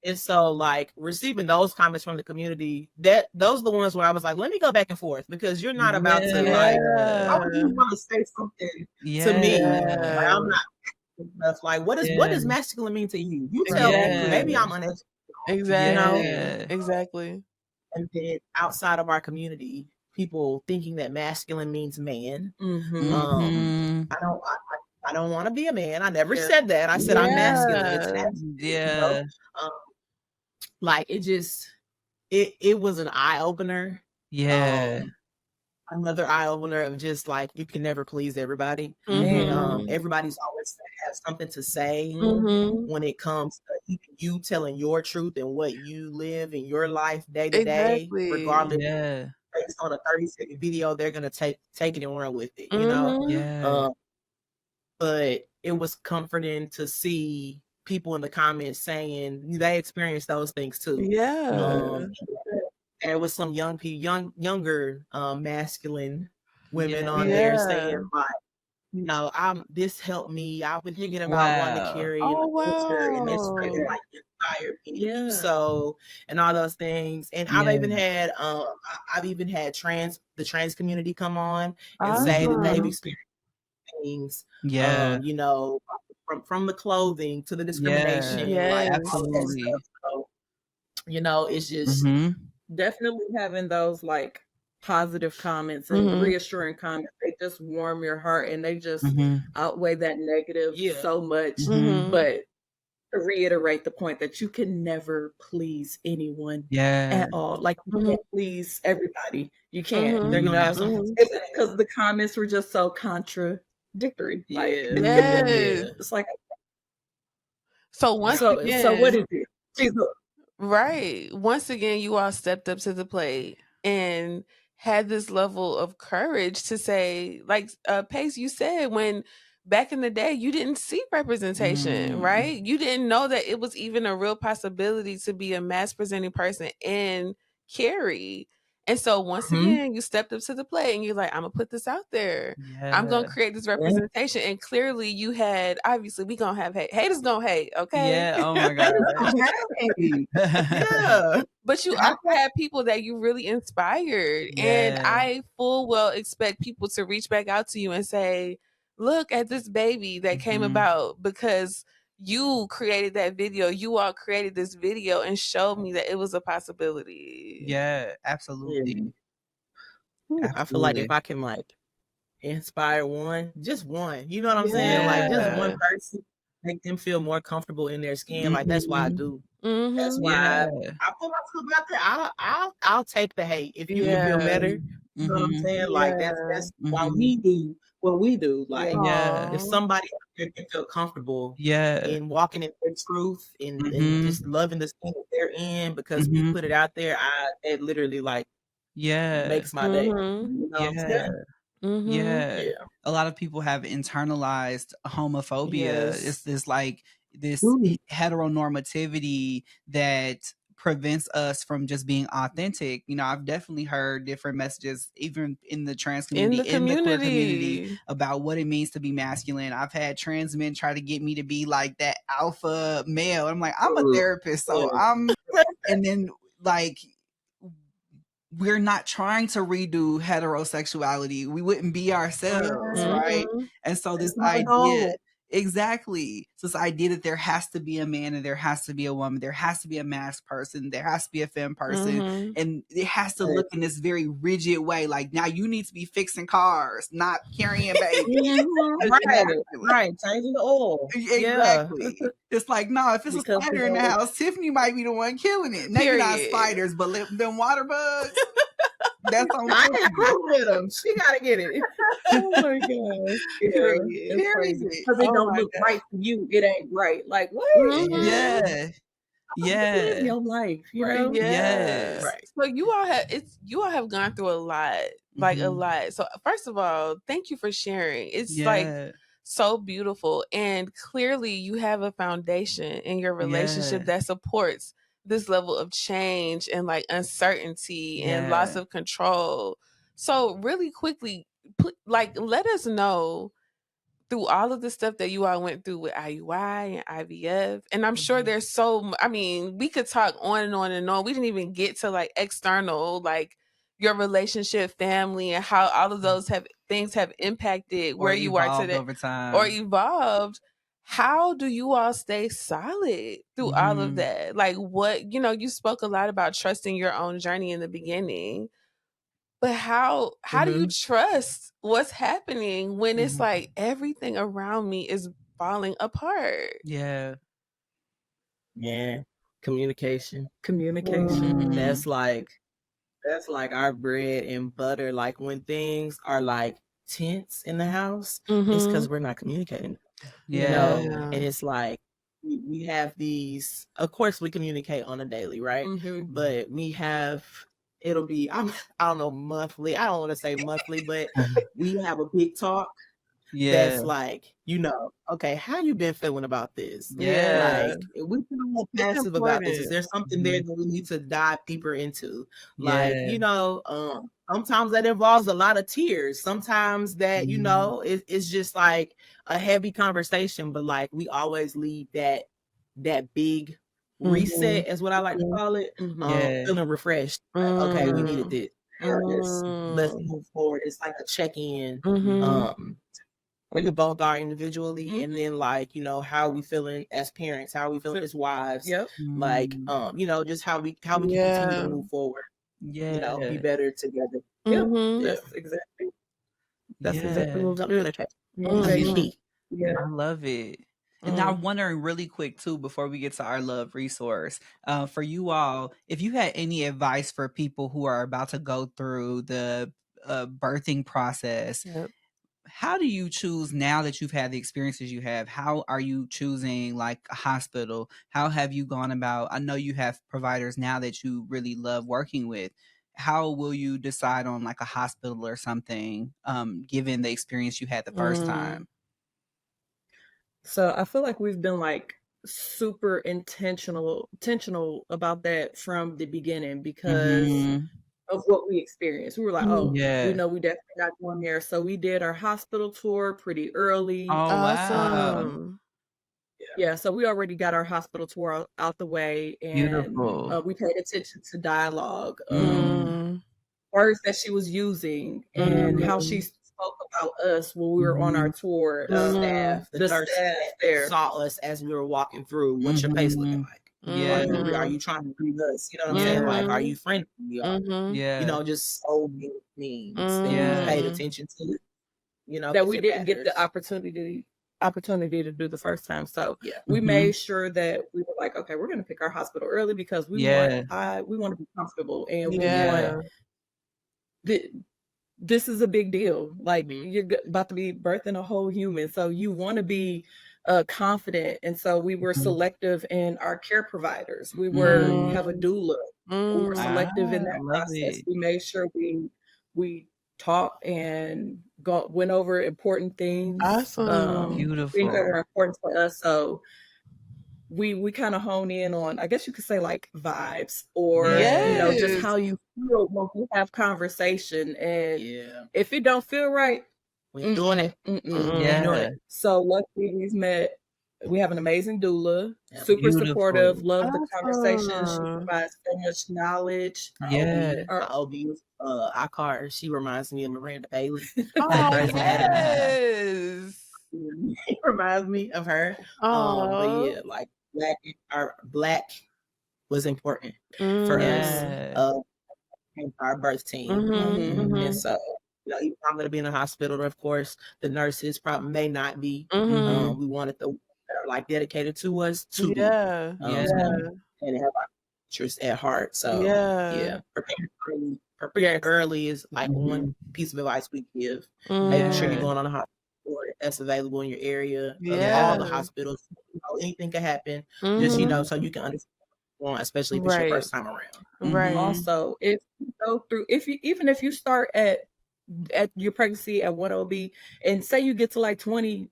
And so, like, receiving those comments from the community, those are the ones where I was like, let me go back and forth, because you're not about to, like, how would you want to say something to me? Like, I'm not enough. Like, what does masculine mean to you? You tell me. Maybe I'm uneducated. Exactly. Exactly. And then outside of our community, people thinking that masculine means man. I don't want to be a man. I never said that. I said I'm masculine. Like, it just, it was an eye opener. Another eye opener of just like, you can never please everybody. And everybody's always have something to say when it comes to you telling your truth and what you live in your life day to day, regardless. Based on a 30-second video, they're gonna take it and run with it, But it was comforting to see people in the comments saying they experienced those things too. Yeah. There was some younger masculine women on Yeah. there saying like, you know, this helped me. I've been thinking about wanting to Wow. carry in Oh, the future, and this really wow. like inspired me. Yeah. So, and all those things. And I've Yeah. even had the trans community come on and say that they've Awesome. experienced things, Yeah. you know, from the clothing to the Yeah. discrimination, like Yes. all of that Absolutely. stuff. So, you know, it's just Mhm. Definitely having those like positive comments and Mhm. reassuring comments, they just warm your heart and they just Mhm. outweigh that negative Yeah. so much. Mhm. But to reiterate the point that you can never please anyone Yeah. at all. Like you can't please everybody. You can't. They're gonna have some. Mhm. Because the comments were just so contradictory. Like Yeah. Yes. it's like So once so what again, is it? She's right. Once again, you all stepped up to the plate and had this level of courage to say, like Pace, you said when back in the day you didn't see representation, right? You didn't know that it was even a real possibility to be a mass presenting person and carry. And so once again, you stepped up to the plate and you're like, I'm gonna put this out there. I'm gonna Yeah. create this representation. And clearly you had obviously we gonna have hate. Haters gonna hate, okay? Yeah. Oh my god. Yeah. But you also had people that you really inspired. And Yeah. I full well expect people to reach back out to you and say, look at this baby that came Mhm. about because you created that video. You all created this video and showed me that it was a possibility. Yeah. Absolutely. I feel like Absolutely. if I can like inspire just one, you know what I'm saying? Like just one Yeah. person, make them feel more comfortable in their skin. Like that's why I do. That's Mhm. why Yeah. I put myself out there. I'll take the hate if you can feel Yeah. better. You know what I'm Mhm. saying? Like that's why Mhm. we do what we do. Like Yeah. if Aw. somebody out there can feel comfortable Yeah. in walking in their truth and Mhm. just loving the skin that they're in because we Mhm. put it out there, it literally like Yeah. makes my day. Mhm. You know what I'm Yeah. saying? Mhm. Yeah. Yeah. A lot of people have internalized homophobia. It's Yes. this like this Mhm. heteronormativity that prevents us from just being authentic. You know, I've definitely heard different messages, even in the trans In community, the in the queer community, community. about what it means to be masculine. I've had trans men try to get me to be like that alpha male. I'm like, I'm a therapist, so and then like we're not trying to redo heterosexuality. We wouldn't be ourselves, right? Mhm. And so this That's my idea, goal. exactly. So this idea that there has to be a man and there has to be a woman, there has to be a masked person, there has to be a femme person, Mhm. and it has to look in this very rigid way. Like now you need to be fixing cars, not carrying babies. Right. Changing the oil. Yeah. Exactly. It's like, no, if it's a because spider in the house, Tiffany might be the one killing it. Maybe not Period. spiders, but them water bugs. That's on I Tiffany. can prove with them. She gotta get it. oh my gosh. Yeah. Period. It's crazy. Period. Because it Oh don't my look God. right for you. It ain't right. Like, what? Mhm. Yeah. Live Yeah. your life, you Right. know? Yes. Right. So you all have gone through a lot, like a Mhm. lot. So first of all, thank you for sharing. It's like Yeah. so beautiful, and clearly you have a foundation in your relationship Yeah. that supports this level of change and like uncertainty and loss Yeah. of control. So really quickly, like let us know through all of the stuff that you all went through with IUI and IVF, and I'm sure there's I mean, we could talk on and on and on. We didn't even get to like external, like your relationship, family, and how all of those things have impacted Or where you are evolved today over time. or evolved. How do you all stay solid through all of that? Like what, you spoke a lot about trusting your own journey in the beginning. But how do you trust what's happening when it's like everything around me is falling apart? Yeah. Yeah. Communication. Communication. That's like our bread and butter. Like when things are like tense in the house, it's because we're not communicating. You know, Yeah. and it's like we have these. Of course, we communicate on a daily, right? But we have. It'll be I don't know monthly. I don't want to say monthly, but we have a big talk that's Yeah. like, okay, how you been feeling about this? Yeah. Like, we can all passive about this. Is there something there that we need to dive deeper into? Like, Yeah. sometimes that involves a lot of tears. Sometimes that, it's just like a heavy conversation, but like we always leave that big reset is what I like to call it. Yeah. Feeling refreshed. Like, okay, we needed this. Let's move forward. It's like a check-in. We both are individually, and then like, how we feeling as parents, how we feeling as wives. Yep. Like, just how we can continue to move forward. Yeah. Be better together. That's exactly what we're gonna take. I love it. And now I'm wondering really quick too, before we get to our love resource, for you all, if you had any advice for people who are about to go through the birthing process, how do you choose now that you've had the experiences you have? How are you choosing like a hospital? How have you gone about? I know you have providers now that you really love working with. How will you decide on like a hospital or something, given the experience you had the first time? So I feel like we've been like super intentional about that from the beginning because of what we experienced. We were like, we know we definitely not going there. So we did our hospital tour pretty early. Oh, wow. Awesome. Yeah, so we already got our hospital tour out the way, and Beautiful. we paid attention to dialogue, words that she was using, and how she spoke about us when we were on our tour. Staff, the nurse staff there saw us as we were walking through. What's your face looking like? Yeah. Are you trying to greet us? You know what I'm saying? Like, are you friendly? Yeah. Just so many things that we paid attention to. That we didn't get the opportunity to do the first time. So we made sure that we were like, okay, we're going to pick our hospital early because we want to be comfortable, and we want this is a big deal. Like, you're about to be birthing a whole human, so you want to be confident. And so we were selective in our care providers. We have a doula. We were selective in that process. We made sure we talked and went over important things. Awesome. Beautiful. Things that were important to us. So we kind of hone in on, I guess you could say, like vibes, or just how you feel when we have conversation. And if it don't feel right, we're doing it. Doing it. So luckily we have an amazing doula, super supportive, love the conversation. She provides so much knowledge. Our OB, I call her, she reminds me of Miranda Bailey. Yes. It reminds me of her. But yeah, like black was important for us, our birth team. And so, even I'm going to be in a hospital, of course, the nurses probably may not be. We wanted the that are like dedicated to us to be. And have our interests at heart. So preparing early is like one piece of advice we give. Making sure you're going on a hospital that's available in your area. All the hospitals, anything can happen. Just so you can understand what's going on, especially if it's your first time around. Also, if you go through, even if you start at your pregnancy at 1 OB, and say you get to like 20,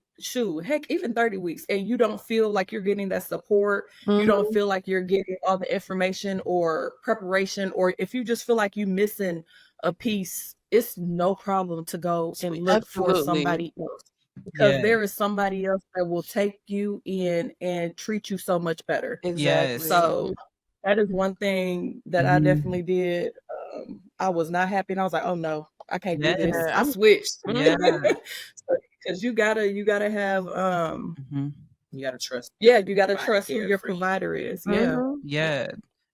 heck, even 30 weeks, and you don't feel like you're getting that support, you don't feel like you're getting all the information or preparation, or if you just feel like you're missing a piece, it's no problem to go and look for somebody else, because there is somebody else that will take you in and treat you so much better. So that is one thing that I definitely did. I was not happy, and I was like, oh no, I can't do this. I switched. Because you gotta have you gotta trust. Yeah, you gotta trust who your provider is.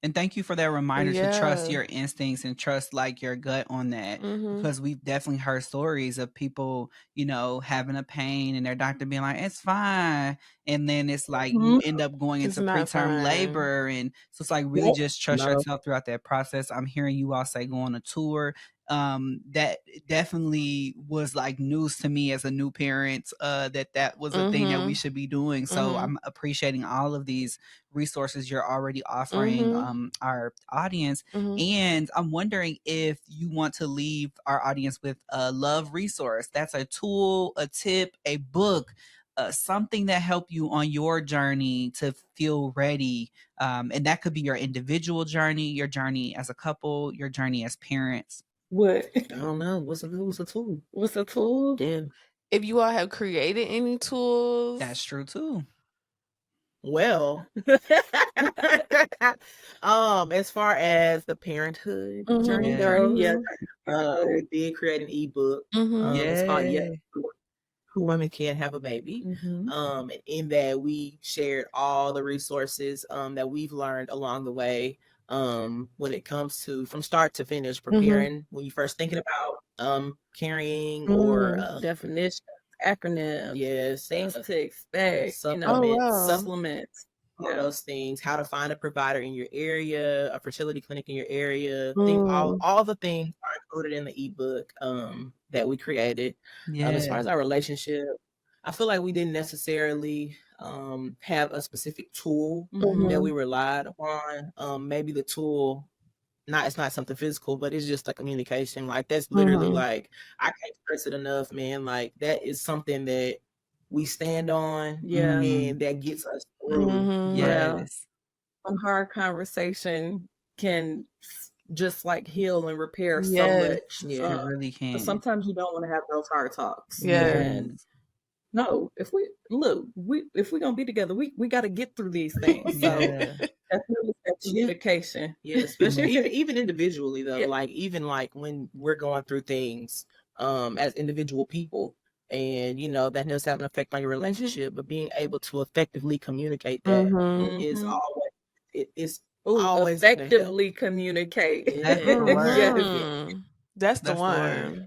And thank you for that reminder to trust your instincts and trust like your gut on that, because we've definitely heard stories of people, having a pain and their doctor being like, it's fine. And then it's like you end up going into preterm labor. And so it's like really just trust yourself throughout that process. I'm hearing you all say go on a tour that definitely was like news to me as a new parent, that was a thing that we should be doing. So I'm appreciating all of these resources you're already offering our audience. And I'm wondering if you want to leave our audience with a love resource. That's a tool, a tip, a book, something that helped you on your journey to feel ready. And that could be your individual journey, your journey as a couple, your journey as parents. What? I don't know. What's a tool? What's a tool? Yeah. If you all have created any tools. That's true too. Well, as far as the parenthood journey goes, we did create an ebook. It's called Who Women Can't Have a Baby. And in that we shared all the resources that we've learned along the way when it comes to from start to finish preparing when you're first thinking about carrying or definitions, acronyms, things to expect, supplements, all those things, how to find a provider in your area, a fertility clinic in your area, all the things are included in the ebook that we created. As far as our relationship, I feel like we didn't necessarily have a specific tool that we relied upon. Maybe the tool, it's not something physical, but it's just a communication. Like that's literally like, I can't stress it enough, man. Like that is something that we stand on and that gets us through. Yes. A hard conversation can just like heal and repair so much. It really can. But sometimes you don't want to have those hard talks. And no, if we're gonna be together, we got to get through these things. So that's really communication. Yeah, especially even individually though. Like even like when we're going through things as individual people, and that does have an effect on your relationship, but being able to effectively communicate that is always effectively communicate. That's the word. That's the one.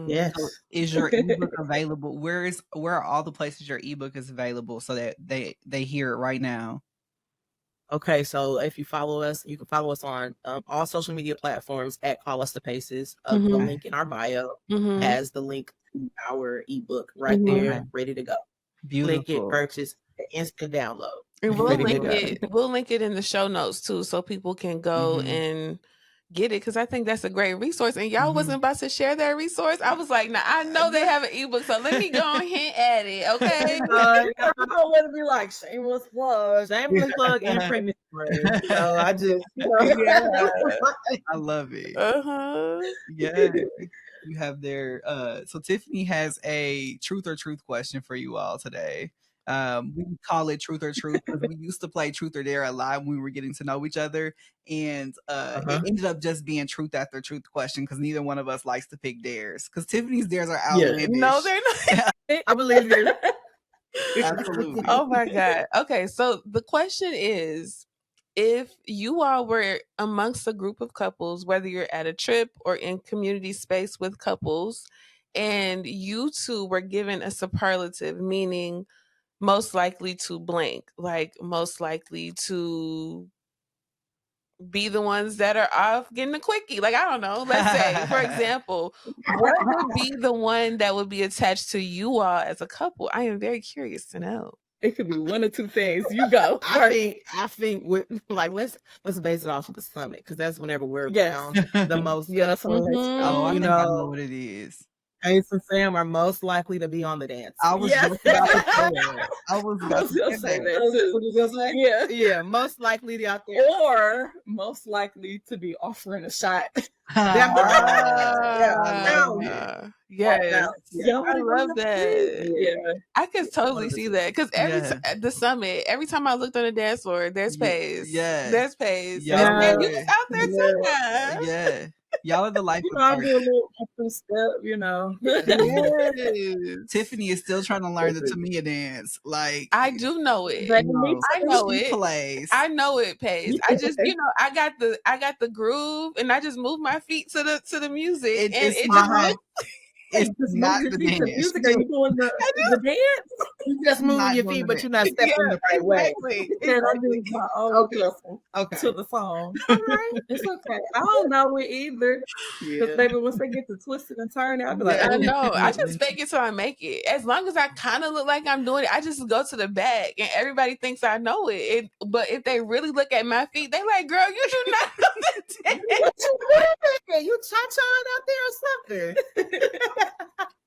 Yes. So is your ebook available? Where are all the places your ebook is available so that they hear it right now? Okay, so if you follow us, you can follow us on all social media platforms at Call Us the Paces. The link in our bio has the link to our ebook right there, ready to go. Beautiful. Click it, purchase, instant download. And we'll link it in the show notes too, so people can go and get it, because I think that's a great resource. And y'all wasn't about to share that resource. I was like, nah, I know they have an ebook, so let me go and hint at it, okay? I don't want to be like shameless plug and pregnant. So I just I love it. Yeah. You have their so Tiffany has a truth or truth question for you all today. We call it truth or truth because we used to play truth or dare a lot when we were getting to know each other, and it ended up just being truth after truth question because neither one of us likes to pick dares, because Tiffany's dares are outlandish. No, they're not. I believe it. Absolutely. Oh my God. Okay, so the question is, if you all were amongst a group of couples, whether you're at a trip or in community space with couples, and you two were given a superlative, meaning most likely to blank, like most likely to be the ones that are off getting a quickie. Like, I don't know. Let's say, for example, what would be the one that would be attached to you all as a couple? I am very curious to know. It could be one or two things. You go. I think with like let's base it off of the summit, because that's whenever we're around the most. Yes, I think I know what it is. Ace and Sam are most likely to be on the dance. I was just about to say that. I was about to say that. What you gonna say? Yeah, most likely to be out there, or most likely to be offering a shot. Yes. I love that. Yeah. I could totally see that, because at the summit, every time I looked on the dance floor, there's Paige. There's Paige. Yeah. You was out there sometimes. Yeah. Y'all are the life of I'll do a little extra step, Yes. Tiffany is still trying to learn the Tamia dance. Like, I do know it. I know she it. plays. I know it, Paige. I just, I got the groove, and I just move my feet to the music, It's not the dance. Music, are you doing the dance? You just moving your feet, but you're not stepping the right way. And I do my own listen to the song. All right, it's okay. I don't know it either. Because baby, once they get to twisting and turning, I'll be like, I know. I just fake it till I make it. As long as I kind of look like I'm doing it, I just go to the back, and everybody thinks I know it. But if they really look at my feet, they like, "Girl, you do not know the dance." You cha-chaing out there or something?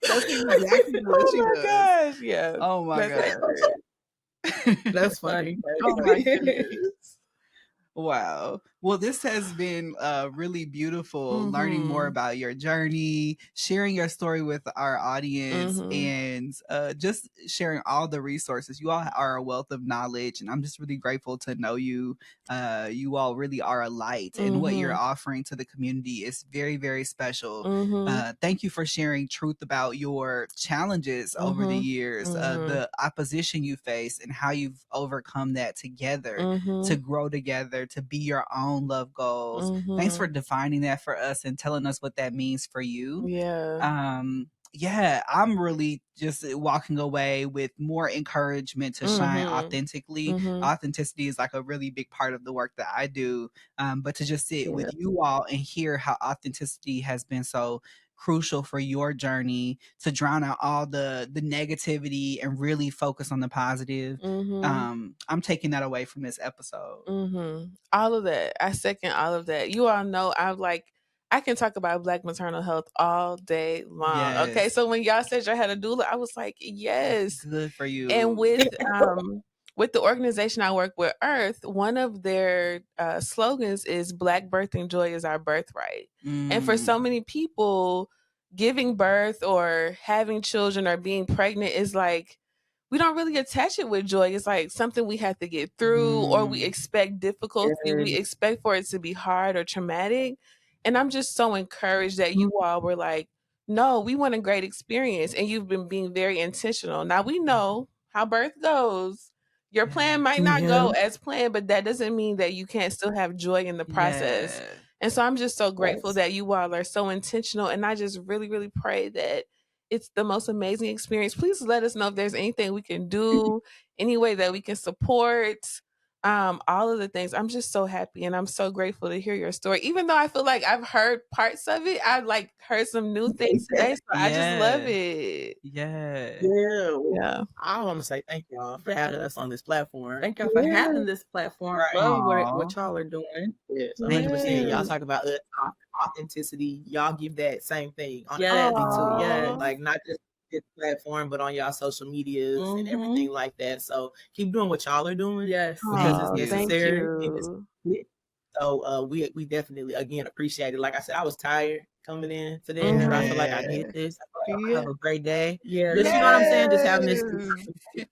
That's exactly what she does. Gosh, yeah. Oh my god. that's funny. Oh my goodness. Wow. Well, this has been really beautiful, learning more about your journey, sharing your story with our audience, and just sharing all the resources. You all are a wealth of knowledge, and I'm just really grateful to know you. You all really are a light, and what you're offering to the community is very, very special. Thank you for sharing truth about your challenges over the years, the opposition you face, and how you've overcome that together to grow together, to be your own love goals. Thanks for defining that for us and telling us what that means for you. Yeah, I'm really just walking away with more encouragement to shine authentically. Authenticity is like a really big part of the work that I do. But to just sit with you all and hear how authenticity has been so crucial for your journey to drown out all the negativity and really focus on the positive. I'm taking that away from this episode. All of that. I second all of that. You all know I can talk about Black maternal health all day long. Yes. Okay, so when y'all said y'all had a doula, I was like, yes. Good for you. And with the organization I work with, Earth, one of their slogans is Black birthing joy is our birthright. And for so many people, giving birth or having children or being pregnant is like, we don't really attach it with joy. It's like something we have to get through, or we expect difficulty. We expect for it to be hard or traumatic. And I'm just so encouraged that you all were like, no, we want a great experience. And you've been being very intentional. Now we know how birth goes. Your plan might not go as planned, but that doesn't mean that you can't still have joy in the process. And so I'm just so grateful that you all are so intentional. And I just really, really pray that it's the most amazing experience. Please let us know if there's anything we can do, any way that we can support, all of the things. I'm just so happy, and I'm so grateful to hear your story. Even though I feel like I've heard parts of it, I've heard some new things today. So I just love it. Yeah. I want to say thank y'all for having us on this platform. Thank y'all for having this platform. Love what y'all are doing. Yes, 100%. Y'all talk about authenticity. Y'all give that same thing on everything too. Like not just this platform, but on y'all social medias and everything like that. So keep doing what y'all are doing. Yes, because it's necessary. So we definitely again appreciate it. Like I said, I was tired coming in today, and I feel like I need this. I have a great day. Just, you know what I'm saying? Just having this.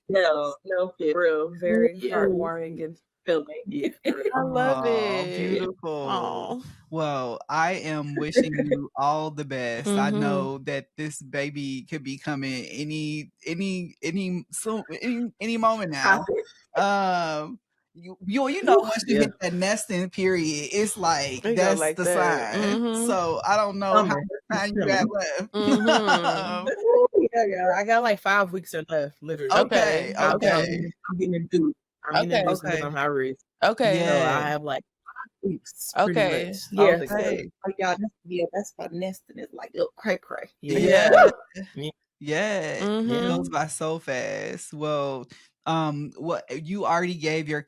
No, for real. Very heartwarming and filming. I love it. Beautiful. Aww. Well, I am wishing you all the best. I know that this baby could be coming any moment now. You know once you hit that nesting period, it's like that's like the sign. So I don't know how much time you got left. I got like 5 weeks left, literally. Okay. I'm getting it due. I'm getting it due on my wrist. Okay. So I have like 5 weeks. Okay. That's why nesting is like cray. It goes by so fast. Well, what you already gave your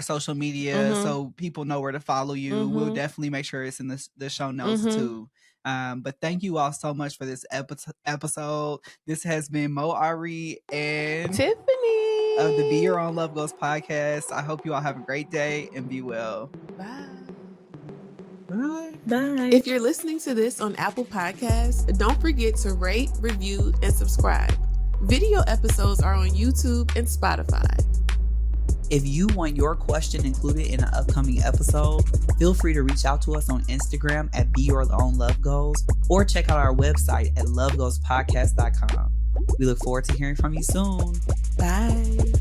social media, so people know where to follow you. We'll definitely make sure it's in the show notes too. But thank you all so much for this episode. This has been Moe Ari and Tiffany of the Be Your Own Love Goals podcast. I hope you all have a great day and be well. Bye. Bye. If you're listening to this on Apple Podcasts, don't forget to rate, review, and subscribe. Video episodes are on YouTube and Spotify. If you want your question included in an upcoming episode, feel free to reach out to us on Instagram at Be Your Own Love Goals, or check out our website at lovegoalspodcast.com. We look forward to hearing from you soon. Bye.